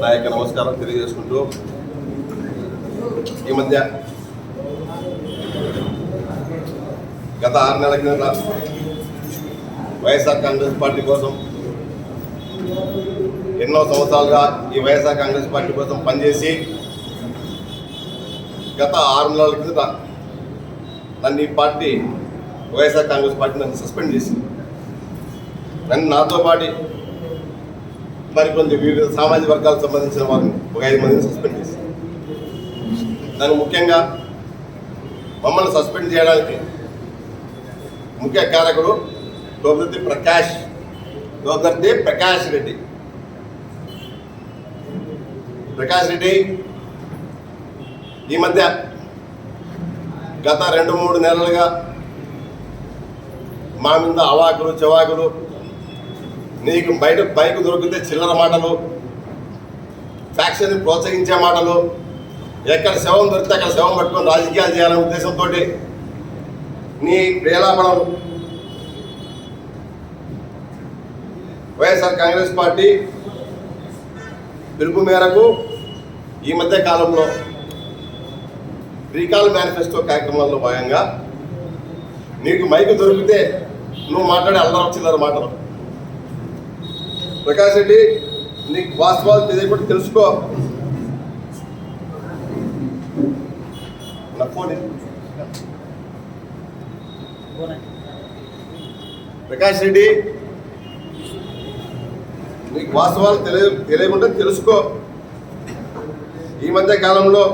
నా యొక్క నమస్కారం తెలియజేసుకుంటూ ఈ మధ్య గత 6 నెలల కిందట వైఎస్ఆర్ కాంగ్రెస్ పార్టీ కోసం ఎన్నో సంవత్సరాలుగా ఈ వైఎస్ఆర్ కాంగ్రెస్ పార్టీ కోసం పనిచేసి గత 6 నెలల కిందట నన్ను ఈ పార్టీ వైఎస్ఆర్ కాంగ్రెస్ పార్టీ నన్ను సస్పెండ్ చేసింది. నన్ను నాతో పాటు మరికొంది వివిధ సామాజిక వర్గాలకు సంబంధించిన వారిని ఒక 5 మందిని సస్పెండ్ చేసింది. దానికి ముఖ్యంగా మమ్మల్ని సస్పెండ్ చేయడానికి ముఖ్య కారకుడు దోగర్తి ప్రకాష్ రెడ్డి. ప్రకాష్ రెడ్డి ఈ మధ్య గత 2-3 నెలలుగా మా మీద అవాకులు చవాకులు, నీకు బయట బైక్ దొరికితే చిల్లర మాటలు, ఫ్యాక్షన్ ప్రోత్సహించే మాటలు, ఎక్కడ శవం దొరికితే అక్కడ శవం పట్టుకొని రాజకీయాలు చేయాలనే ఉద్దేశంతో నీ ప్రేలాపణలు వైఎస్ఆర్ కాంగ్రెస్ పార్టీ పిలుపు మేరకు ఈ మధ్య కాలంలో రీకాల్ మేనిఫెస్టో కార్యక్రమాల్లో భాగంగా నీకు మైకు దొరికితే నువ్వు మాట్లాడే అల్లరం చిల్లర మాటలు. ప్రకాష్ రెడ్డి, నీకు వాస్తవాలు తెలియకుండా తెలుసుకో. నా ఫోన్ ప్రకాష్ రెడ్డి, నీకు వాస్తవాలు తెలియకుండా తెలుసుకో. ఈ మధ్య కాలంలో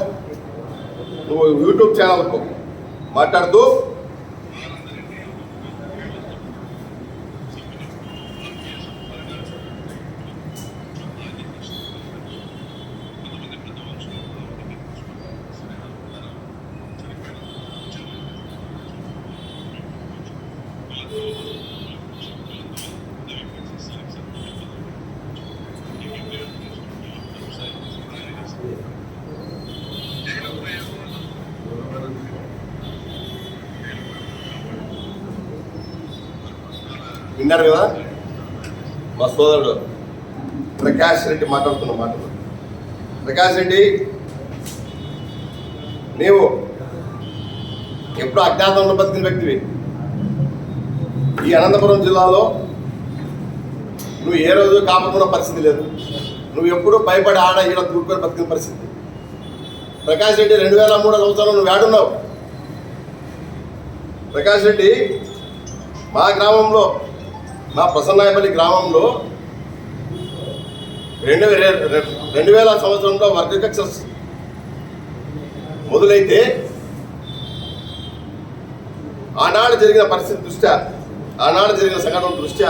నువ్వు యూట్యూబ్ ఛానల్కు మాట్లాడుతూ విన్నారు కదా, మా సోదరుడు ప్రకాష్ రెడ్డి మాట్లాడుతున్న మాటలు. ప్రకాష్ రెడ్డి, నీవు ఎప్పుడు అజ్ఞాతంలో బతికిన వ్యక్తివి. ఈ అనంతపురం జిల్లాలో నువ్వు ఏ రోజు కాపాడుకున్న పరిస్థితి లేదు. నువ్వు ఎప్పుడు భయపడి ఆడ ఈడ దూరుకొని బతికిన పరిస్థితి. ప్రకాష్ రెడ్డి, 2003 సంవత్సరంలో నువ్వు ఏడున్నావు. ప్రకాష్ రెడ్డి, మా గ్రామంలో, మా ప్రసన్నాయపల్లి గ్రామంలో 2000 సంవత్సరంలో వర్గ కక్ష మొదలైతే ఆనాడు జరిగిన పరిస్థితి దృష్ట్యా, ఆనాడు జరిగిన సంఘటన దృష్ట్యా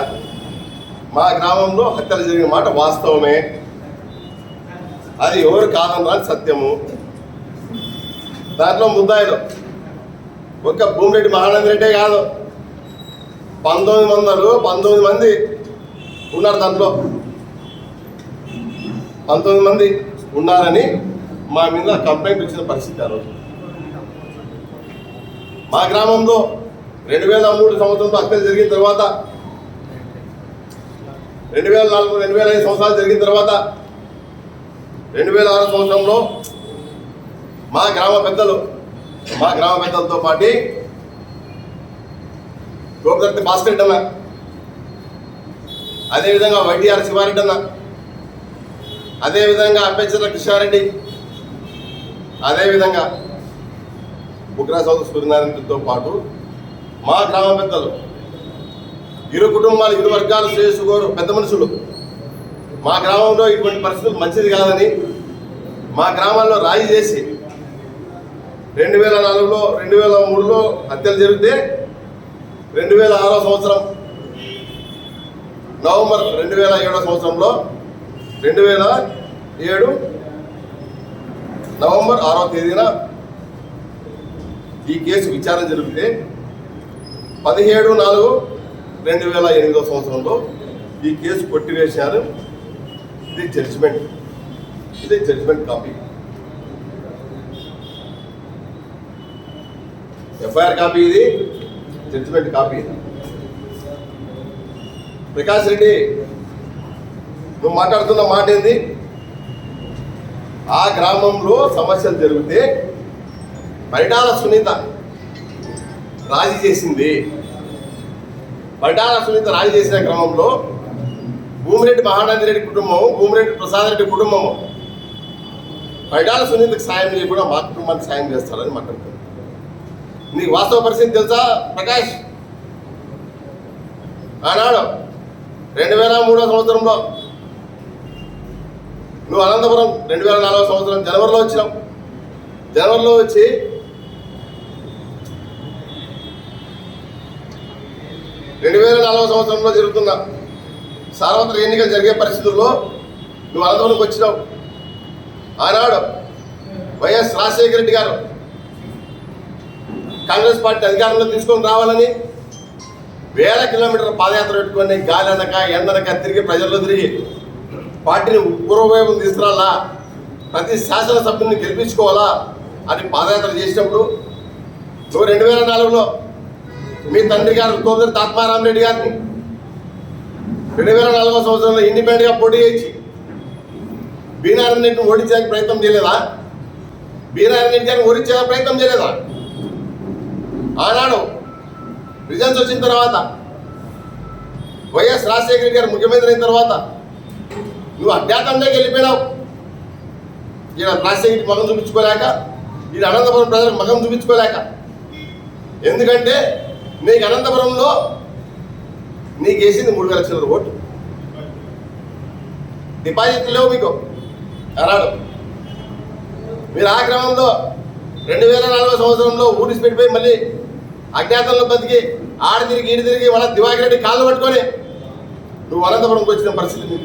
మా గ్రామంలో హత్యలు జరిగిన మాట వాస్తవమే. అది ఎవరు కాదన్నది సత్యము. దాంట్లో ముద్దాయిలు ఒక్క భూమిరెడ్డి మహానంద రెడ్డే కాదు, 19 మంది ఉన్నారు. దాంట్లో 19 మంది ఉన్నారని మా మీద కంప్లైంట్ వచ్చిన పరిస్థితి. ఆ రోజు మా గ్రామంలో 2003 సంవత్సరంలో హత్యలు జరిగిన తర్వాత, 2004, 2005 సంవత్సరాలు జరిగిన తర్వాత 2006 సంవత్సరంలో మా గ్రామ పెద్దలతో పాటు గోపదర్తి భాస్కర్ రెడ్డి అన్న, అదేవిధంగా వైటీఆర్ శివారెడ్డి అన్న, అదేవిధంగా అప్పేచర్ల కృష్ణారెడ్డి, అదేవిధంగా బుగ్రా సౌదరి సూర్యనారాయణతో పాటు మా గ్రామ పెద్దలు, ఇరు కుటుంబాలు, ఇరు వర్గాలు శ్రేయస్సుకోరు పెద్ద మనుషులు మా గ్రామంలో ఇటువంటి పరిస్థితులు మంచిది కాదని మా గ్రామాల్లో రాయి చేసి 2004లో 2003లో హత్యలు జరిగితే 2006 సంవత్సరం నవంబర్ 2007 సంవత్సరంలో 2007 నవంబర్ 6వ తేదీన ఈ కేసు విచారణ జరిగితే 17/4/2008 సంవత్సరంలో ఈ కేసు కొట్టివేశారు. ఇది జడ్జిమెంట్ కాపీ. ఎఫ్ఐఆర్ కాపీ, ఇది జడ్జిమెంట్ కాపీ. ప్రకాష్ రెడ్డి, నువ్వు మాట్లాడుతున్న మాట ఏంది? ఆ గ్రామంలో సమస్యలు జరిగితే పరిటాల సునీత రాజీ చేసింది. పరిటాల సునీత రాజీ చేసిన క్రమంలో భూమిరెడ్డి మహానంది రెడ్డి కుటుంబం, భూమిరెడ్డి ప్రసాద్ రెడ్డి కుటుంబము పరిటాల సునీతకు సాయం చేయకుండా మా కుటుంబానికి సాయం చేస్తారని మాట్లాడుతుంది. నీకు వాస్తవ పరిస్థితి తెలుసా ప్రకాష్? ఆనాడు 2003 సంవత్సరంలో నువ్వు అనంతపురం 2004 సంవత్సరం జనవరిలో వచ్చినావు. జనవరిలో వచ్చి సంవత్సరంలో జరుగుతున్న సార్వత్రిక ఎన్నికలు జరిగే పరిస్థితుల్లో నువ్వు అనంతపురంకి వచ్చినావు. ఆనాడు వైఎస్ రాజశేఖర రెడ్డి గారు కాంగ్రెస్ పార్టీ అధికారంలో తీసుకొని రావాలని వేల కిలోమీటర్ల పాదయాత్ర పెట్టుకొని గాలి అనక ఎండనక తిరిగి ప్రజల్లో తిరిగి పార్టీని పూర్వవైపు తీసుకురాలా, ప్రతి శాసనసభ్యుని గెలిపించుకోవాలా అని పాదయాత్ర చేసినప్పుడు నువ్వు 2004లో మీ తండ్రి గారు తోదరి తాత్మారామరెడ్డి గారిని 2004 సంవత్సరంలో ఇండిపెండెంట్గా పోటీ చేసి బీనారాయణ రెడ్డిని ఓడించడానికి ప్రయత్నం చేయలేదా? బీనారాయణ రెడ్డి గారిని ఓడించడానికి ప్రయత్నం చేయలేదా? ఆనాడు రిజల్ట్స్ వచ్చిన తర్వాత వైఎస్ రాజశేఖర రెడ్డి గారు ముఖ్యమంత్రి అయిన తర్వాత నువ్వు అజ్ఞాతంలోకి వెళ్ళిపోయినావు. ఈయన రాజశేఖర మగం చూపించుకోలేక, ఈయన అనంతపురం ప్రజలకు మగం చూపించుకోలేక. ఎందుకంటే నీకు అనంతపురంలో నీకు వేసింది 3,000 లక్షల ఓట్లు, డిపాజిట్లు లేవు మీకు అన్నాడు. మీరు ఆ క్రమంలో 2004 సంవత్సరంలో ఊరిసి పెట్టిపోయి మళ్ళీ అజ్ఞాతంలో బతికి ఆడి తిరిగి ఈడి తిరిగి వాళ్ళ దివాకర్ రెడ్డి కాళ్ళు పట్టుకొని నువ్వు అనంతపురంకి వచ్చిన పరిస్థితి.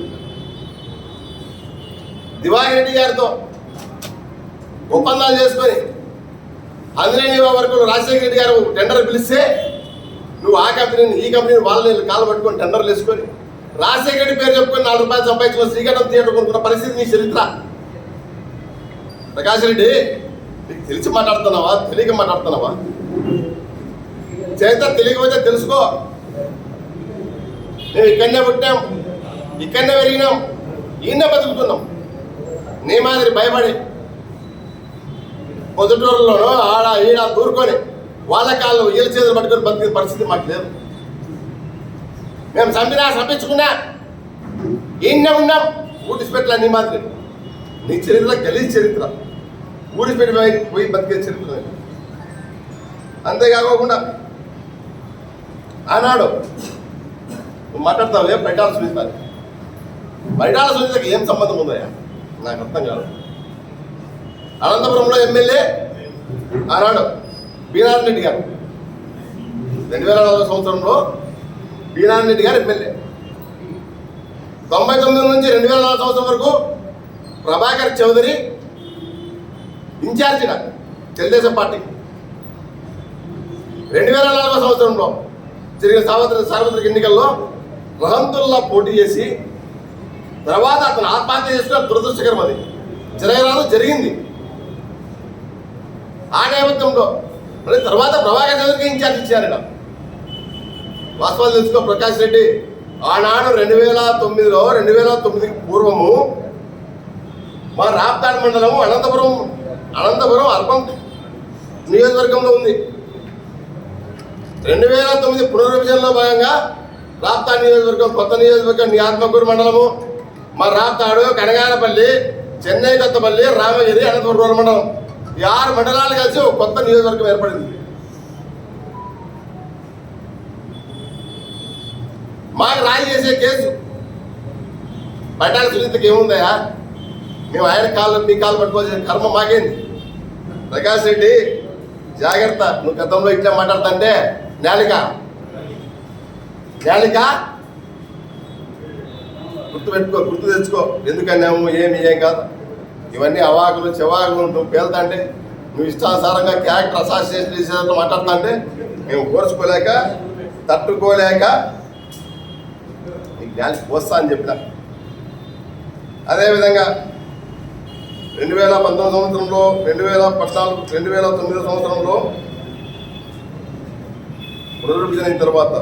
దివాకర్ రెడ్డి గారితో ఒప్పందాలు చేసుకొని అంజనేయ వరకు రాజశేఖర రెడ్డి గారు టెండర్ పిలిస్తే నువ్వు ఆ కంపెనీని ఈ కంపెనీని వాళ్ళని కాళ్ళు పట్టుకొని టెండర్లు వేసుకొని రాజశేఖర రెడ్డి పేరు చెప్పుకొని ₹4 సంపాదించుకొని శ్రీకఠం థియేటర్ కొనుక్కున్న పరిస్థితి నీ చరిత్ర. ప్రకాష్ రెడ్డి, నీకు తెలిసి మాట్లాడుతున్నావా తెలియక మాట్లాడుతున్నావా? చరిత్ర తెలియకపోతే తెలుసుకో. మేము ఇక్కడనే పుట్టాం, ఇక్కడనే పెరిగినాం, ఈయనే బతుకుతున్నాం. నీ మాదిరి భయపడి పొద్దుటూరులోనో ఆడ ఈడ దూరుకొని వాళ్ళ కాళ్ళు వీళ్ళ చేతులు పట్టుకొని బతికే పరిస్థితి మాకు లేదు. మేము చంపించుకున్నా ఈయనే ఉన్నాం. ఊడిసిపెట్టలే నీ మాదిరి. నీ చరిత్ర గలీజ్ చరిత్ర, ఊడిసిపెట్టి పోయి బతికే చరిత్ర. అంతేకాకుండా ఆనాడు నువ్వు మాట్లాడతావు పరిటాల సునీత. పరిటాల సునీతకి ఏం సంబంధం ఉందయ్యా? నాకు అర్థం కాదు. అనంతపురంలో ఎమ్మెల్యే ఆనాడు బీనారాయణ రెడ్డి గారు 2004 సంవత్సరంలో బీనారాయణ రెడ్డి గారు ఎమ్మెల్యే. 99 నుంచి 2004 సంవత్సరం వరకు ప్రభాకర్ చౌదరి ఇన్ఛార్జిగా తెలుగుదేశం పార్టీ. 2004 సంవత్సరంలో జరిగిన సార్వత్రిక ఎన్నికల్లో రహంతుల్లా పోటీ చేసి తర్వాత అతను ఆత్మహత్య చేసుకున్న దురదృష్టకరం. అది జరగరాదు, జరిగింది. ఆ నేపథ్యంలో మళ్ళీ తర్వాత ప్రభాకర్ చౌదరికి ఇన్ఛార్జ్ ఇచ్చారట. వాస్తవాలు తెలుసుకో ప్రకాష్ రెడ్డి. ఆనాడు 2009లో 2009కి పూర్వము మా రాప్తాడ్ మండలము అనంతపురం అర్బన్ నియోజకవర్గంలో ఉంది. 2009 పునర్విభజనలో భాగంగా రాప్తాడ్ నియోజకవర్గం, కొత్త నియోజకవర్గం, ఆత్మకూరు మండలము, మా రాప్తాడు, కనగానపల్లి, చెన్నై కొత్తపల్లి, రామగిరి, అనంతపురం రూరల్ మండలం, ఈ 6 మండలాలు కలిసి ఒక కొత్త నియోజకవర్గం ఏర్పడింది. మాకు రాజీ చేసే కేసు పరిటాల సునీతకి ఏముందయా? మేము ఆయన కాళ్ళు మీ కాళ్ళు పట్టుకోవాల్సిన కర్మ మాకేంది? ప్రకాష్ రెడ్డి జాగ్రత్త. నువ్వు గతంలో ఇట్లా మాట్లాడుతుంటే నేలిక గుర్తు తెచ్చుకో. ఎందుకన్నాము ఏం కాదు. ఇవన్నీ అవాకులు చెవాకులు నువ్వు పేలుతాంటే, నువ్వు ఇష్టానుసారంగా క్యారెక్టర్ అసాసినేషన్ చేసేటట్టు మాట్లాడుతుంటే మేము కోర్చుకోలేక తట్టుకోలేక నీకు న్యాయం పోస్తా అని చెప్పిన. అదేవిధంగా 2019 సంవత్సరంలో 2009 సంవత్సరంలో పునర్విభజన అయిన తర్వాత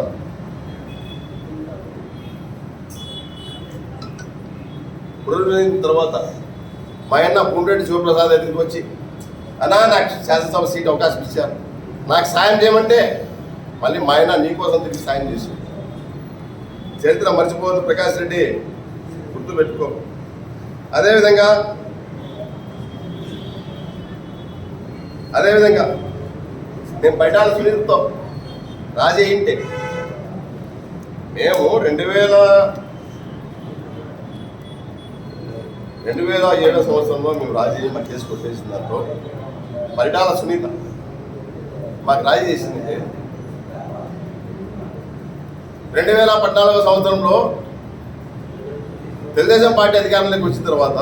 మా అన్న భూమిరెడ్డి శివప్రసాద్ దగ్గరికి వచ్చి అన్నా నాకు శాసనసభ సీట్ అవకాశం ఇచ్చారు, నాకు సాయం చేయమంటే మళ్ళీ మా అన్న నీకోసం తిరిగి సాయం చేసి చరిత్ర మర్చిపోవద్దు ప్రకాష్ రెడ్డి, గుర్తుపెట్టుకో. అదేవిధంగా నేను బయటాల సునీల్తో రాజే ఇంటే మేము 2007 సంవత్సరంలో మేము రాజీ మాకు కేసు కొట్టేసిన దాంట్లో పరిటాల సునీత మాకు రాజీ చేసింది. 2014 సంవత్సరంలో తెలుగుదేశం పార్టీ అధికారంలోకి వచ్చిన తర్వాత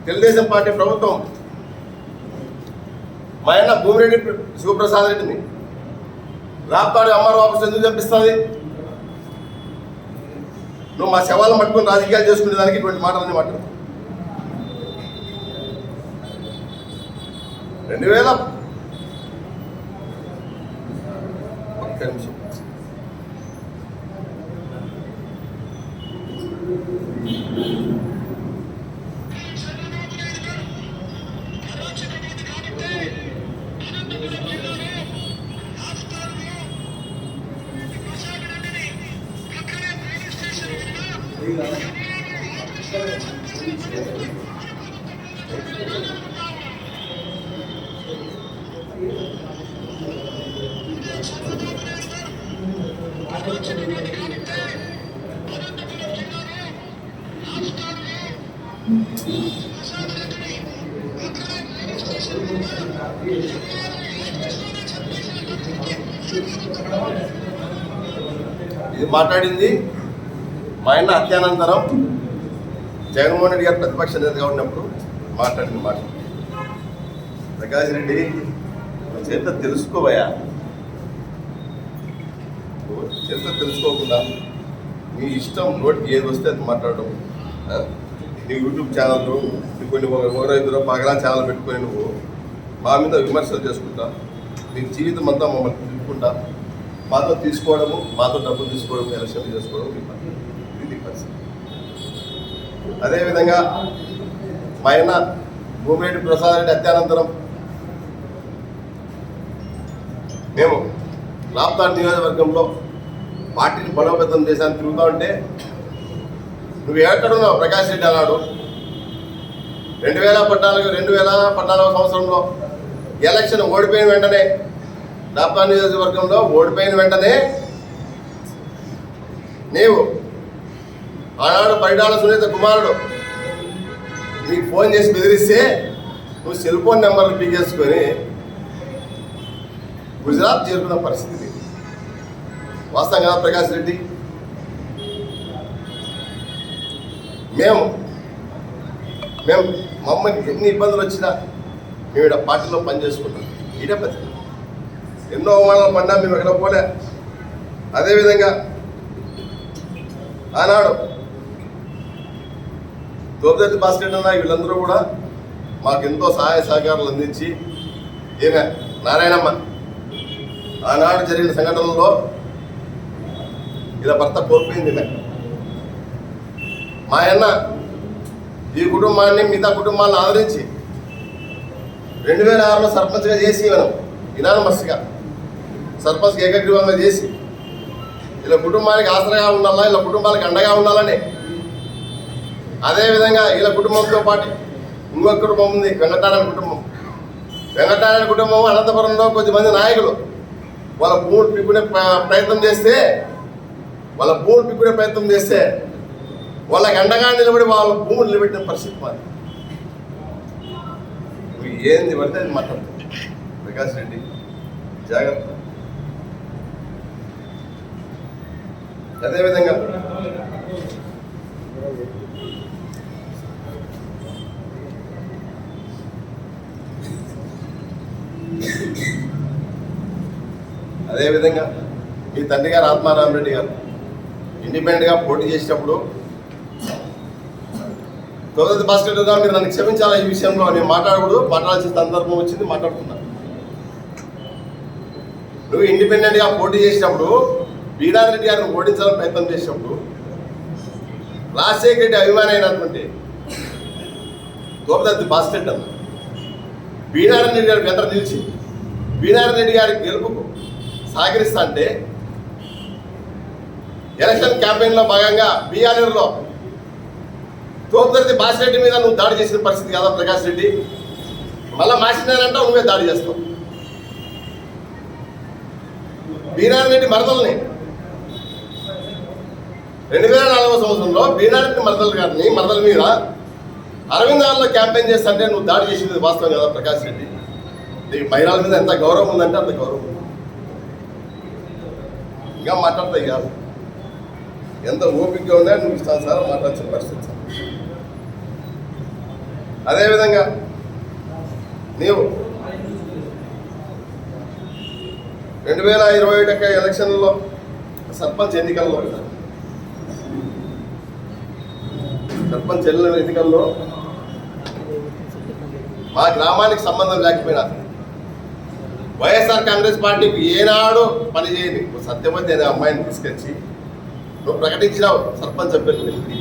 తెలుగుదేశం పార్టీ ప్రభుత్వం మా అన్న భూమిరెడ్డి శివప్రసాద్ రెడ్డిని రాప్తాడు అమ్మారు ఆఫీస్ ఎందుకు చంపిస్తుంది? నువ్వు మా శవాలను పట్టుకుని రాజకీయాలు చేసుకునే దానికి ఇటువంటి మాటలన్నీ మాట్లాడు. 2000 ఒక్క నిమిషం ఇది మాట్లాడింది మా ఆయన హత్యానంతరం జగన్మోహన్ రెడ్డి గారు ప్రతిపక్ష నేతగా ఉన్నప్పుడు మాట్లాడిన మాట. ప్రకాష్ రెడ్డి చరిత్ర తెలుసుకోవయా, చరిత్ర తెలుసుకోకుండా నీ ఇష్టం నోటికి ఏది వస్తే అది మాట్లాడడం. నీ యూట్యూబ్ ఛానల్ కొన్ని ఒకరైదురో పగలా ఛానల్ పెట్టుకొని నువ్వు మా మీద విమర్శలు చేసుకుంటా, నీ జీవితం అంతా మమ్మల్ని తిప్పుకుంటా, మాతో తీసుకోవడము, మాతో డబ్బులు తీసుకోవడం, ఎలక్షన్లు చేసుకోవడం ఇది పరిస్థితి. అదేవిధంగా మా ఆయన భూమిరెడ్డి ప్రసాద్ రెడ్డి హత్యానంతరం మేము రాప్తాడు నియోజకవర్గంలో పార్టీని బలోపేతం చేశాను తిరుగుతూ ఉంటే నువ్వు ఎక్కడున్నావు ప్రకాష్ రెడ్డి అన్నాడు. 2014 సంవత్సరంలో ఎలక్షన్ ఓడిపోయిన వెంటనే రాప్తాడు నియోజకవర్గంలో ఓడిపోయిన వెంటనే నీవు ఆనాడు పరిటాల సునీత కుమారుడు నీకు ఫోన్ చేసి బెదిరిస్తే నువ్వు సెల్ ఫోన్ నెంబర్లు పీకేసుకొని గుజరాత్ చేరుకున్న పరిస్థితి. వాస్తవం కదా ప్రకాష్ రెడ్డి? మేము మమ్మల్ని ఎన్ని ఇబ్బందులు వచ్చినా మేము ఇక్కడ పార్టీలో పనిచేసుకుంటాం. ఇదే పద్ధతి. ఎన్నో అవమానాలు పడినా మేము ఎక్కడ పోలే. అదేవిధంగా ఆనాడు తోపుదత్తి భాస్కర్ అన్న వీళ్ళందరూ కూడా మాకు ఎంతో సహాయ సహకారాలు అందించి ఈమె నారాయణమ్మ ఆనాడు జరిగిన సంఘటనలో ఇలా భర్త కోల్పోయింది. మా అన్న ఈ కుటుంబాన్ని మిగతా కుటుంబాలను ఆదరించి 2006లో సర్పంచ్గా చేసి మనం ఇనానమస్గా సర్పంచ్కి ఏకగ్రీవంగా చేసి ఇలా కుటుంబానికి ఆసరాగా ఉండాలా, ఇలా కుటుంబాలకు అండగా ఉండాలని. అదేవిధంగా ఇలా కుటుంబంతో పాటు ఇంకొక కుటుంబం ఉంది, వెంకటారాయణ కుటుంబం. వెంకటారాయణ కుటుంబం అనంతపురంలో కొద్దిమంది నాయకులు వాళ్ళ భూములు పిక్కునే ప్రయత్నం చేస్తే వాళ్ళకి అండగా నిలబడి వాళ్ళ భూములు నిలబెట్టిన పరిస్థితి మాది. నువ్వు ఏంది పడితే అది మాట్లాడుతుంది ప్రకాష్ రెడ్డి, జాగ్రత్త. అదేవిధంగా మీ తండ్రి గారు ఆత్మారామరెడ్డి గారు ఇండిపెండెంట్గా పోటీ చేసేటప్పుడు తోదతి భాస్కర్ గారు మీరు నన్ను క్షమించాలా, ఈ విషయంలో నేను మాట్లాడాల్సిన సందర్భం వచ్చింది, మాట్లాడుతున్నా. నువ్వు ఇండిపెండెంట్గా పోటీ చేసినప్పుడు బీరాన్ రెడ్డి గారిని ఓడించాలని ప్రయత్నం చేసినప్పుడు రాజశేఖర రెడ్డి అభిమాని అయినటువంటి గోపదత్తి బాస్ స్టాండ్ అన్న బీనారాయణ రెడ్డి గారికి వెంట నిలిచి బీనారాయణ రెడ్డి గారికి గెలుపుకు సహకరిస్తా అంటే ఎలక్షన్ క్యాంపెయిన్లో భాగంగా బీఆర్ఏలో గోపదత్తి బాస్ రెడ్డి మీద నువ్వు దాడి చేసిన పరిస్థితి కదా ప్రకాష్ రెడ్డి, మళ్ళీ మాసినారంటావు, నువ్వే దాడి చేస్తావు. బీనారాయణ రెడ్డి మరదల్ని 2004 సంవత్సరంలో బీనారాయణ రెడ్డి మరదల మీద అరవింద్ నగర్లో క్యాంపెయిన్ చేస్తుంటే నువ్వు దాడి చేసింది వాస్తవం కదా ప్రకాష్ రెడ్డి. నీకు మహిళల మీద ఎంత గౌరవం ఉందంటే అంత గౌరవం ఉంది. ఇంకా మాట్లాడతాయి కాదు, ఎంత ఓపికగా ఉందా నువ్వు ఇస్తాను సార్ మాట్లాడాల్సిన పరిస్థితి. అదేవిధంగా నీవు 2021 ఎలక్షన్లో సర్పంచ్ ఎన్నికల్లో మా గ్రామానికి సంబంధం లేకపోయినా వైఎస్ఆర్ కాంగ్రెస్ పార్టీకి ఏనాడు పనిచేయని సత్యవతి అనే అమ్మాయిని తీసుకొచ్చి నువ్వు ప్రకటించినావు సర్పంచ్ అభ్యర్థి.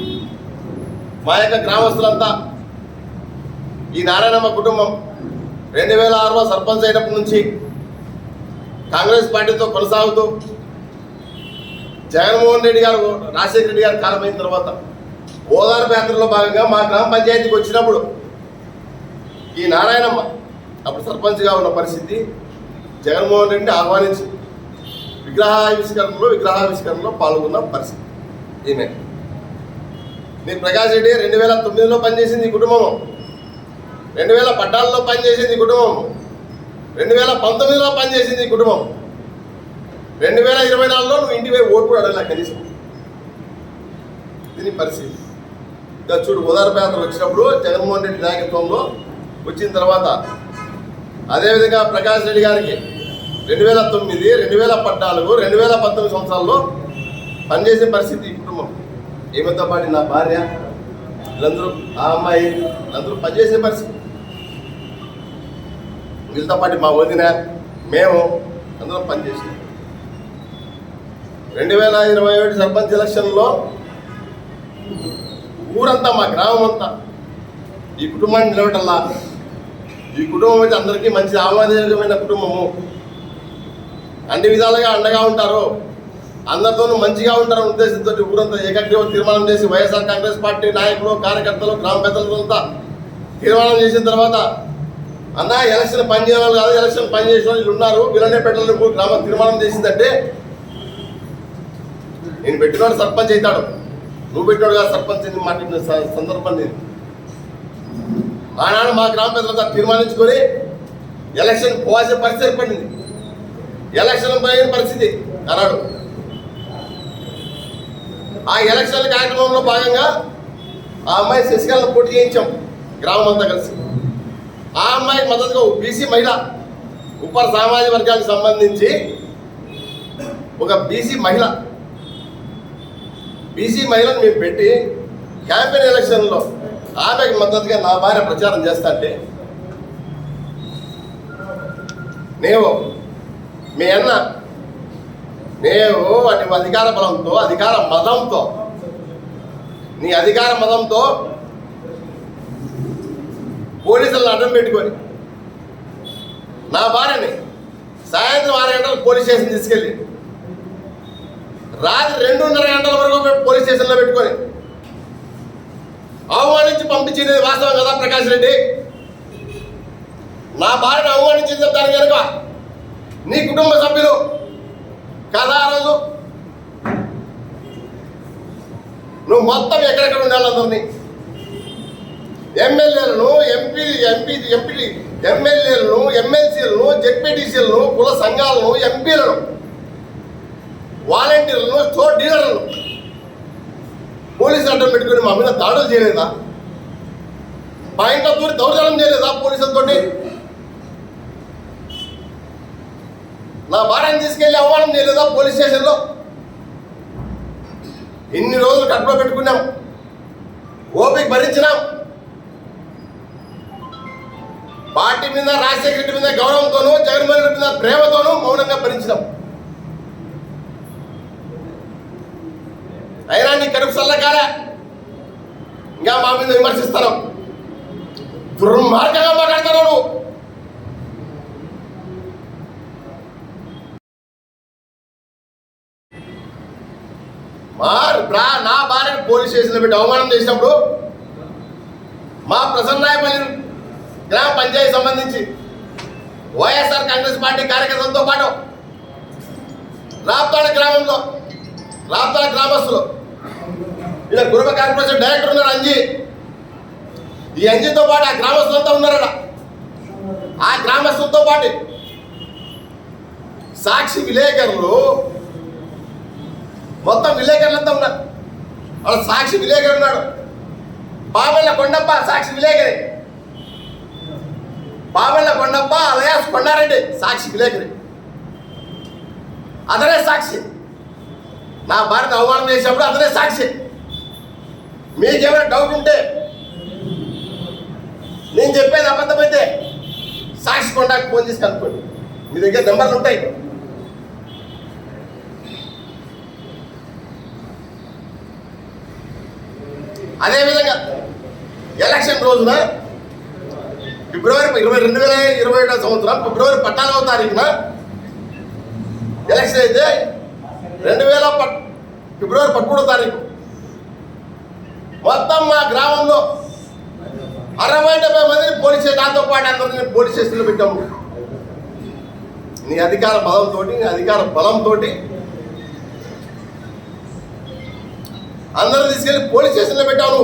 మా యొక్క గ్రామస్తులంతా ఈ నారాయణమ్మ కుటుంబం 2006లో సర్పంచ్ అయినప్పటి నుంచి కాంగ్రెస్ పార్టీతో కొనసాగుతూ జగన్మోహన్ రెడ్డి గారు రాజశేఖర రెడ్డి గారు కాలమైన తర్వాత ఓదార్పు యాత్రలో భాగంగా మా గ్రామ పంచాయతీకి వచ్చినప్పుడు ఈ నారాయణమ్మ అప్పుడు సర్పంచ్గా ఉన్న పరిస్థితి జగన్మోహన్ రెడ్డిని ఆహ్వానించి విగ్రహావిష్కరణలో పాల్గొన్న పరిస్థితి ఈమె. నీ ప్రకాష్ రెడ్డి 2009లో పనిచేసింది ఈ కుటుంబము, 2014లో పనిచేసింది ఈ కుటుంబం, 2019లో పనిచేసింది ఈ కుటుంబం, 2024లో నువ్వు ఇంటిపై ఓటు కూడా అడగలే కనీసం. దీని పరిస్థితి ఇంకా చూడు. ఓదార్పు యాత్ర వచ్చినప్పుడు జగన్మోహన్ రెడ్డి నాయకత్వంలో వచ్చిన తర్వాత అదేవిధంగా ప్రకాష్ రెడ్డి గారికి 2009, 2014, 2019 సంవత్సరాల్లో పనిచేసే పరిస్థితి ఈ కుటుంబం. ఈమెతో పాటు నా భార్య వీళ్ళందరూ, ఆ అమ్మాయి వీళ్ళందరూ పనిచేసే పరిస్థితి. వీళ్ళతో పాటు మా వదిన మేము అందరం పనిచేసాం. 2021 సర్పంచ్ ఎలక్షన్లో ఊరంతా మా గ్రామం అంతా ఈ కుటుంబాన్ని నిలబెట్టల్లా. ఈ కుటుంబం అయితే అందరికీ మంచి ఆమోదయోగ్యమైన కుటుంబము, అన్ని విధాలుగా అండగా ఉంటారు, అందరితోనూ మంచిగా ఉంటారనే ఉద్దేశంతో ఊరంతా ఏకగ్రీవ తీర్మానం చేసి వైఎస్ఆర్ కాంగ్రెస్ పార్టీ నాయకులు, కార్యకర్తలు, గ్రామ పెద్దలతో తీర్మానం చేసిన తర్వాత అన్న ఎలక్షన్ పని చేయడం కాదు, ఎలక్షన్ పని చేసిన వాళ్ళు ఉన్నారు, వీళ్ళనే పెట్టాలని గ్రామం తీర్మానం చేసిందంటే నేను పెట్టినవాడు సర్పంచ్ అవుతాడు, నువ్వు పెట్టినవాడు కాదు సర్పంచ్ అని మాట్లాడిన సందర్భం నేను. ఆనాడు మా గ్రామ పెద్దలంతా తీర్మానించుకొని ఎలక్షన్ పోవాల్సిన పరిస్థితి ఏర్పడింది. ఎలక్షన్ పోయిన పరిస్థితి అన్నాడు. ఆ ఎలక్షన్ కార్యక్రమంలో భాగంగా ఆ అమ్మాయి శశికళను పోటీ చేయించాం గ్రామం అంతా కలిసి. ఆ అమ్మాయికి మద్దతుగా బీసీ మహిళ, ఉప సామాజిక వర్గానికి సంబంధించి ఒక బీసీ మహిళను మేము పెట్టి క్యాంపెయిన్ ఎలక్షన్లో ఆమెకి మద్దతుగా నా భార్య ప్రచారం చేస్తా అంటే నీవు మీ అన్న నీవు అటు అధికార బలంతో, అధికార మదంతో, నీ అధికార మదంతో పోలీసులను అడ్డం పెట్టుకొని నా భార్యని సాయంత్రం 6 గంటలకు పోలీస్ స్టేషన్ తీసుకెళ్ళి రాత్రి 2:30 గంటల వరకు పోలీస్ స్టేషన్లో పెట్టుకొని అవమానించి పంపించింది వాస్తవం కదా ప్రకాష్ రెడ్డి. నా భార్యను అవమానించింది చెప్తాను కనుక నీ కుటుంబ సభ్యులు కదా ఆ రోజు నువ్వు మొత్తం ఎక్కడెక్కడ ఉండాలి అందరినీ, ఎమ్మెల్యేలను, ఎమ్మెల్యేలను, ఎమ్మెల్సీలను, జెడ్పీటీసీలను, కుల సంఘాలను, ఎంపీలను, వాలంటీర్లను, స్టోర్ డీలర్లను పోలీసులు అడ్డం పెట్టుకుని మా మీద దాడులు చేయలేదా? మా ఇంట్లో దూరి దౌర్జన్యం చేయలేదా పోలీసులతో? నా భార్యను తీసుకెళ్లి అవమానం చేయలేదా పోలీస్ స్టేషన్లో? ఇన్ని రోజులు కట్టులో పెట్టుకున్నాం, ఓపిక భరించినాం. పార్టీ మీద, రాజశేఖర రెడ్డి మీద గౌరవంతోనూ, జగన్మోహన్ రెడ్డి మీద ప్రేమతోనూ మౌనంగా భరించినాం. అయినా నీ కడుపు సల్లకారా ఇంకా మా మీద విమర్శిస్తాం. దుర్మార్గంగా మాట్లాడతావు నువ్వు. నా భార్యను పోలీస్ స్టేషన్లో పెట్టి అవమానం చేసినప్పుడు మా ప్రసన్నాయపల్లి గ్రామ పంచాయతీ సంబంధించి వైఎస్ఆర్ కాంగ్రెస్ పార్టీ కార్యకర్తలతో పాటు రాప్తాడ గ్రామంలో రాప్తాడ గ్రామస్తులు ఇలా గురువ కార్పొరేషన్ డైరెక్టర్ ఉన్నారు అంజీ. ఈ అంజీతో పాటు ఆ గ్రామస్తులంతా ఉన్నారట. ఆ గ్రామస్తులతో పాటు సాక్షి విలేకరులు మొత్తం విలేకరులంతా ఉన్నారు. వాళ్ళ సాక్షి విలేకరు ఉన్నాడు. పావెళ్ళ కొండప్ప సాక్షి విలేకరి, పావెళ్ళ కొండప్ప అలయాస్ కొండారెడ్డి సాక్షి విలేకరి. అతనే సాక్షి. నా భార్యను అవమానం చేసినప్పుడు అతనే సాక్షి. మీకేమైనా డౌట్ ఉంటే, నేను చెప్పేది అబద్ధమైతే సాక్షి కొండకు ఫోన్ చేసి కనుక్కోండి. మీ దగ్గర నెంబర్లు ఉంటాయి. అదేవిధంగా ఎలక్షన్ రోజున ఫిబ్రవరి 2021 సంవత్సరం ఫిబ్రవరి 14వ తారీఖున ఎలక్షన్ అయితే ఫిబ్రవరి 13వ తారీఖు మొత్తం మా గ్రామంలో 60-70 మందిని పోలీస్ దాంతో పాటు అందరినీ పోలీస్ స్టేషన్లో పెట్టాము. నీ అధికార బలంతో, నీ అధికార బలంతో అందరూ తీసుకెళ్లి పోలీస్ స్టేషన్లో పెట్టావు.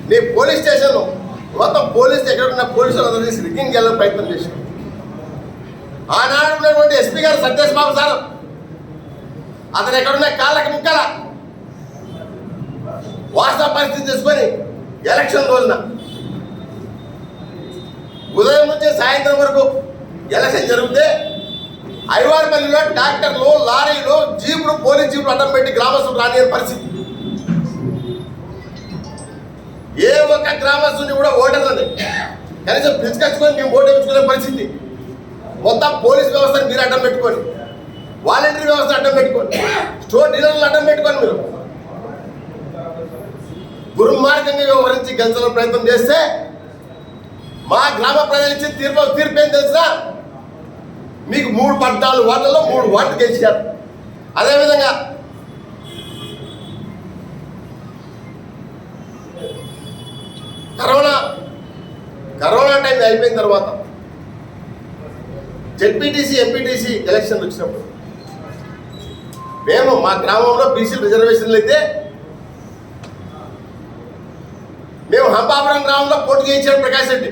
నీ పోలీస్ స్టేషన్ మొత్తం పోలీసు ఎక్కడున్న పోలీసులు అందరూ తీసి రిగ్గింగ్ చేయాలని ప్రయత్నం చేశారు. ఆనాడు ఉన్నటువంటి ఎస్పీ గారు సత్యేష్ బాబు సార్, అతను ఎక్కడున్న కాళ్ళకి ముక్కల వాస్తవ పరిస్థితి తీసుకొని ఎలక్షన్ రోజున ఉదయం నుంచి సాయంత్రం వరకు ఎలక్షన్ జరిగితే ఐవారిపల్లిలో ట్రాక్టర్లు, లారీలు, జీపులు, పోలీస్ జీపులు అడ్డం పెట్టి గ్రామస్తులు రాని పరిస్థితి. ఏ ఒక్క గ్రామస్తుని కూడా ఓటర్లని కనీసం పిలుచుకొచ్చుకొని మేము ఓటు వేయించుకునే పరిస్థితి. మొత్తం పోలీస్ వ్యవస్థను మీరు అడ్డం పెట్టుకొని, వాలంటీర్ వ్యవస్థ అడ్డం పెట్టుకొని, స్టోర్ డీలర్లు అడ్డం పెట్టుకొని మీరు దుర్మార్గంగా వ్యవహరించి గెలిచిన ప్రయత్నం చేస్తే మా గ్రామ ప్రజలు ఇచ్చిన తీర్పు ఏం తెలిసినా మీకు 14 వార్డులలో 3 వార్డులు గెలిచారు. అదేవిధంగా కరోనా టైం అయిపోయిన తర్వాత జెడ్పీటీసీ, ఎంపీటీసీ ఎలక్షన్లు వచ్చినప్పుడు మేము మా గ్రామంలో బీసీ రిజర్వేషన్లు అయితే మేము హంపాపురం గ్రామంలో పోటీ చేయించాడు ప్రకాష్ రెడ్డి.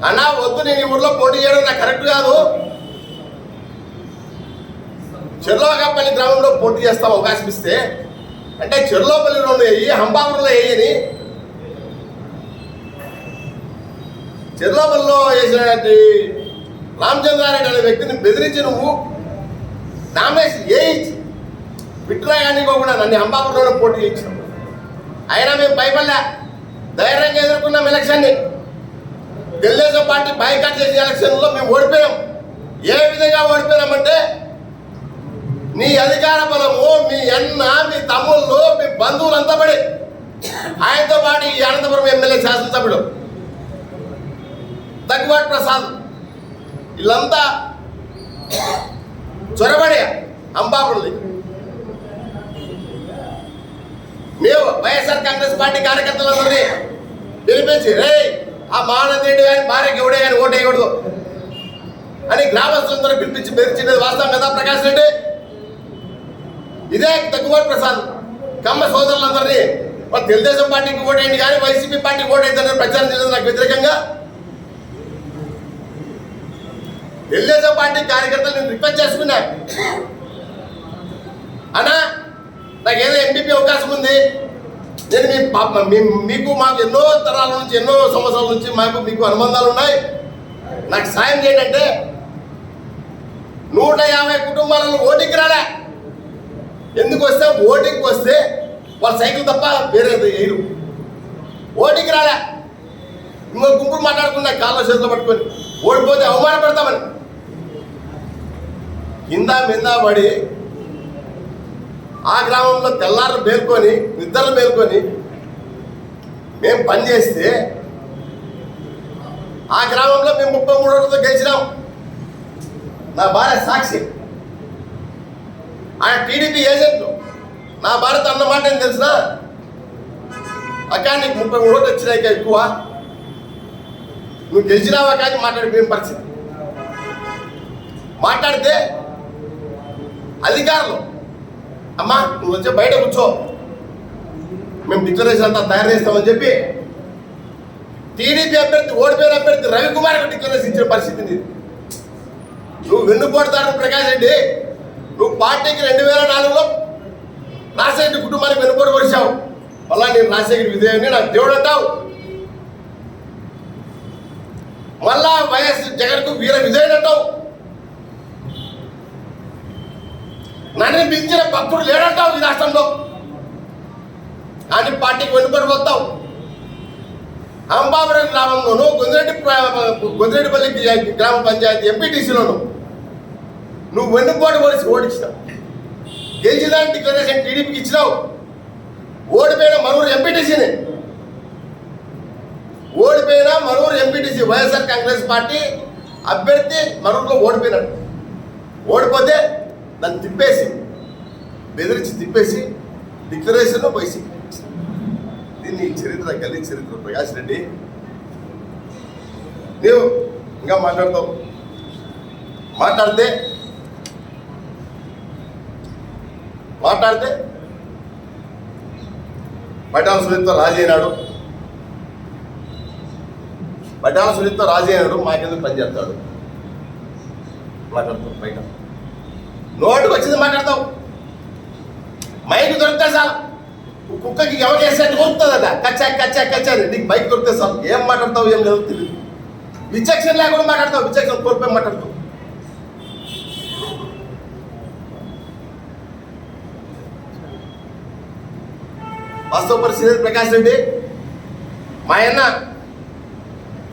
అన్నా వద్దు, నేను ఈ ఊర్లో పోటీ చేయడం నాకు కరెక్ట్ కాదు, చెర్లోపల్లి గ్రామంలో పోటీ చేస్తాం అవకాశం ఇస్తే అంటే చెర్లోపల్లిలో వేయి, హంపాపురంలో వేయని, చెర్లోపల్లిలో వేసినటువంటి రామచంద్రారెడ్డి అనే వ్యక్తిని బెదిరించి నువ్వు నామినేషన్ వేయించి విట్రా కానివ్వకుండా నన్ను హంపాపురంలో పోటీ చేయించావు. అయినా మేము భయపడలే, ధైర్యంగా ఎదుర్కొన్నాం ఎలక్షన్ని. తెలుగుదేశం పార్టీ బైకాట్ చేసిన ఎలక్షన్లో మేము ఓడిపోయాం. ఏ విధంగా ఓడిపోయామంటే నీ అధికార బలము, మీ అన్న, మీ తమ్ముళ్ళు, మీ బంధువులంతా పడి ఆయనతో పాటు ఈ అనంతపురం ఎమ్మెల్యే శాసనసభ్యుడు దగ్గుబాటి ప్రసాద్ వీళ్ళంతా చొరబడి అంబాపురం మేము వైఎస్ఆర్ కాంగ్రెస్ పార్టీ కార్యకర్తలందరినీ పిలిపించి రే ఆ మహానందేడి కానీ భార్యకి ఎవడే కానీ ఓటు వేయకూడదు అని గ్రామస్తులందరూ పిలిపించి బెదిరించినది వాస్తవం కదా ప్రకాష్ రెడ్డి. ఇదే దగ్గుబాటి ప్రసాద్ కమ్మ సోదరులందరినీ మరి తెలుగుదేశం పార్టీకి ఓటేయండి కానీ వైసీపీ పార్టీకి ఓటేద్దని ప్రచారం చేయడం నాకు వ్యతిరేకంగా తెలుగుదేశం పార్టీ కార్యకర్తలు నేను రిక్వెస్ట్ చేసుకున్నా, అన్నా నాకేదో ఎంపీపీ అవకాశం ఉంది, నేను మీకు మాకు ఎన్నో తరాల నుంచి ఎన్నో సంవత్సరాల నుంచి మీకు అనుబంధాలు ఉన్నాయి, నాకు సాయం చేయండి అంటే 150 కుటుంబాలను ఓటింగ్కి రాలే. ఎందుకు వస్తే ఓటింగ్కి వస్తే వాళ్ళ సైకిల్ తప్ప వేరే వేయరు. ఓటింగ్కి రాలే, ఇంకో గుంపులు మాట్లాడుకున్నా కాళ్ళ చేతిలో పట్టుకొని ఓడిపోతే అవమానపడతామని కింద మింద పడి ఆ గ్రామంలో తెల్లారు మేల్కొని నిద్రలు మేల్కొని మేము పనిచేస్తే ఆ గ్రామంలో మేము 33 ఓట్లతో గెలిచినాం. నా భార్య సాక్షి, ఆయన టీడీపీ ఏజెంట్. నా భార్యతో అన్న మాట ఏం తెలిసిన, అక్క నీకు 33 ఓట్లు వచ్చినాయి ఎక్కువ, నువ్వు గెలిచినావా కానీ మాట్లాడిపోయిన పరిస్థితి. మాట్లాడితే అధికారులు అమ్మా నువ్వు వచ్చే బయట కూర్చో, మేము డిక్లరేషన్ అంతా తయారు చేస్తామని చెప్పి టీడీపీ అభ్యర్థి ఓడిపోయిన అభ్యర్థి రవికుమార్కి డిక్లరేషన్ ఇచ్చిన పరిస్థితి. నువ్వు వెన్నుపోటుదారు ప్రకాష్ రెడ్డి, నువ్వు పార్టీకి 2004లో రాజశేఖర కుటుంబానికి వెన్నుపోటు పొడిచావు. మళ్ళా నేను రాజశేఖర విధేయుని నాకు దేవుడు అంటావు. మళ్ళా వైఎస్ జగన్కు వీర విధేయుడు అంటావు. నన్ను మించిన భక్తుడు లేడంటావు ఈ రాష్ట్రంలో. కానీ పార్టీకి వెన్నుపోటు పోతావు. అంబాపురం గ్రామంలోను గొందిరెడ్డిపల్లి గ్రామ పంచాయతీ ఎంపీటీసీలోను నువ్వు వెన్నుపోటు పోలీసు ఓడించినావు. గెలిచిదాన్ని డిక్లరేషన్ టీడీపీకి ఇచ్చినావు. ఓడిపోయిన మనూరు ఎంపీటీసీని, ఓడిపోయిన మనూరు ఎంపీటీసీ వైఎస్ఆర్ కాంగ్రెస్ పార్టీ అభ్యర్థి మనూరులో ఓడిపోయినాడు. ఓడిపోతే దాన్ని తిప్పేసి బెదిరించి తిప్పేసి డిక్లరేషన్లో వైసీపీ. దీన్ని చరిత్ర గల్లీ చరిత్ర. ప్రకాష్ రెడ్డి నీవు ఇంకా మాట్లాడతావు. మాట్లాడితే పట్టాల సునీత్తో రాజీ అయినాడు. పట్టాల సునీత్తో రాజీ అయినాడు. మాకెందుకు పని చేస్తాడు. మాట్లాడతావు బయట నోటుకు వచ్చింది మాట్లాడతావు. మైక్ దొరికితే చాలు కుక్కకి ఎవరు చేసేట్టు కొరుకుతుందట కచ్చా కచ్చా కచ్చా. నీకు బైక్ దొరికితే చాలు ఏం మాట్లాడతావు ఏం జరుగుతుంది. విచక్షణ లేకుండా మాట్లాడతావు. విచక్షణ కోల్పోయి మాట్లాడతావు. వాస్తవ పరిస్థితి ప్రకాష్ రెడ్డి మా అన్న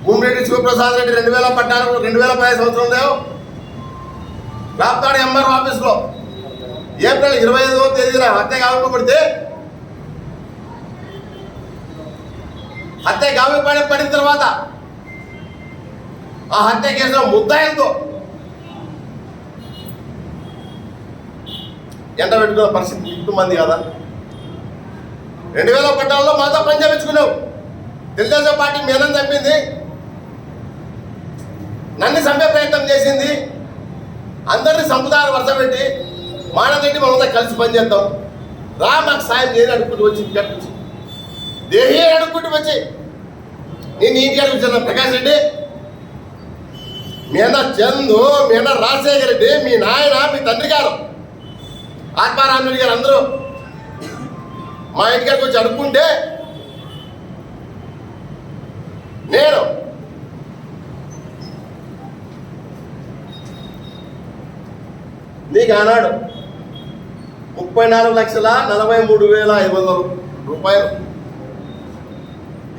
భూమిరెడ్డి శివప్రసాద్ రెడ్డి 2014 సంవత్సరంలో రాప్తాడు ఎంఆర్ఓ ఆఫీస్లో ఏప్రిల్ 25వ తేదీన హత్య గావింపబడితే హత్య గావింపబడిన తర్వాత ఆ హత్య కేసులో ముద్దాయిలతో ఎంట పెట్టుకున్న పరిస్థితి కుటుంబంది కదా. 2014లో మాతో పని చేయించుకున్నావు. తెలుగుదేశం పార్టీ మీదని చంపింది, నన్ను చంపే ప్రయత్నం చేసింది. అందరినీ సంపుదారు వరుస పెట్టి మానవరెడ్డి మనంతా కలిసి పనిచేద్దాం రా మాకు సాయం చేయని అడుక్కుంటూ వచ్చి ఇంటికి వచ్చి దేహి అడుక్కుంటూ వచ్చి నేను ఇంటికి అడుగుతున్నా. ప్రకాష్ రెడ్డి మీ అన్న చందు, మీ అన్న రాజశేఖర రెడ్డి, మీ నాయన, మీ తండ్రి గారు ఆత్మారామరెడ్డి గారు అందరూ మా ఇంటికి వచ్చి అడుక్కుంటే నేను నీకు ఆనాడు 34,43,500 రూపాయలు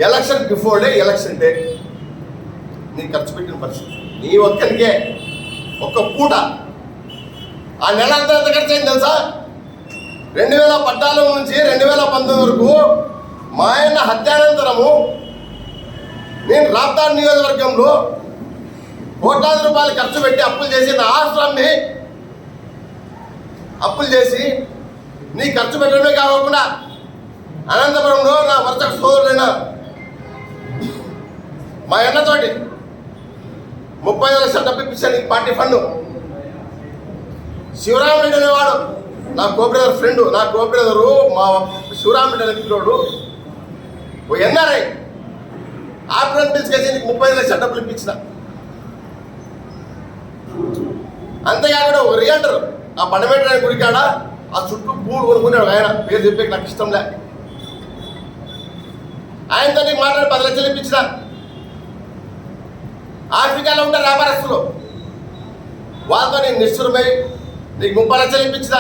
election before day, election day నీకు ఖర్చు పెట్టిన పరిస్థితి. నీ ఒక్కరికే ఒక్క పూట ఆ నెల అంతా ఎంత ఖర్చు అయింది తెలుసా? 2014 నుంచి 2019 వరకు మా ఆయన హత్యానంతరము నేను రాప్తాడు నియోజకవర్గంలో కోట్లాది రూపాయలు ఖర్చు పెట్టి అప్పులు చేసి నా ఆశ్రమాన్ని అప్పులు చేసి నీ ఖర్చు పెట్టడమే కాకుండా అనంతపురంలో నా వరుస సోదరుడైన మా అన్నతోటి 30 లక్షలు డబ్బు ఇప్పించాను ఈ పార్టీ ఫండ్. శివరామరెడ్డి అనేవాడు నా కోబ్రదర్ ఫ్రెండ్, నా కోబ్రదరు మా శివరామరెడ్డి అనే పిల్లోడు ఓ ఎన్ఆర్ఐ ఆపరేషన్ తీసుకొచ్చి నీకు 30 లక్షల డబ్బులు ఇప్పించిన. అంతేకాకుండా ఒక రియల్టర్ ఆ బండమేట గుడికాడ ఆ చుట్టూ పూలు కొనుక్కున్నాడు. ఆయన పేరు చెప్పే నాకు ఇష్టం లే. ఆయనతో నీకు మాట్లాడి 10 లక్షలు ఇప్పించిన. ఆఫ్రికాలో ఉంటే వ్యాపారస్తులు వాళ్ళతో నేను నిష్ఠురమై నీకు 30 లక్షలు ఇప్పించిన.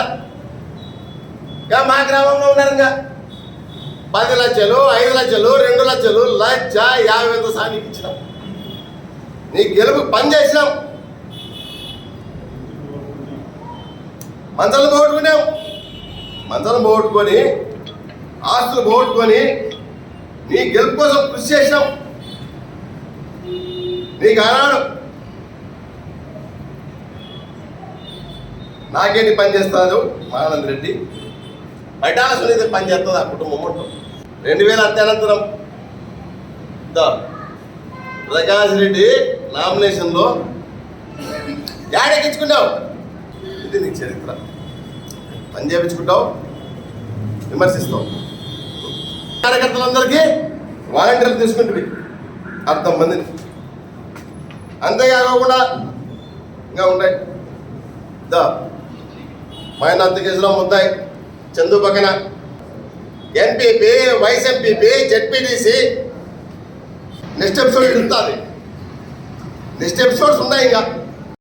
ఇంకా మా గ్రామంలో ఉన్నారు ఇంకా 10 లక్షలు, 5 లక్షలు, 2 లక్షలు, 1,50,000 సార్ నీకు ఇచ్చినాం. నీ గెలుపు పని చేసినాం. మంచాలు పోగొట్టుకున్నాం, మంచం పోగొట్టుకొని ఆస్తులు పోగొట్టుకొని నీ గెలుపు కోసం కృషి చేసినాం. నీకు ఆనాడు నాకేంటి పని చేస్తారు మానంద్ రెడ్డి, పైటాల సునీత పని చేస్తుంది ఆ కుటుంబం ఉంటాం. 2000 అత్యనంతరం ప్రకాష్ రెడ్డి నామినేషన్లో యాడెక్కించుకున్నావు. ఇది నీ చరిత్ర. పని చేయించుకుంటావు, విమర్శిస్తావు. కార్యకర్తలందరికీ వాలంటీర్లు తీసుకుంటుంది 10 మందిని. అంతేకాకుండా ఇంకా ఉంటాయి మైనార్టీ కేసులో ముద్దాయి చందు పక్కన MPP, vice MPP, ZPTC. Next episode ఉంటుంది. నెక్స్ట్ ఎపిసోడ్స్ ఉన్నాయి ఇంకా.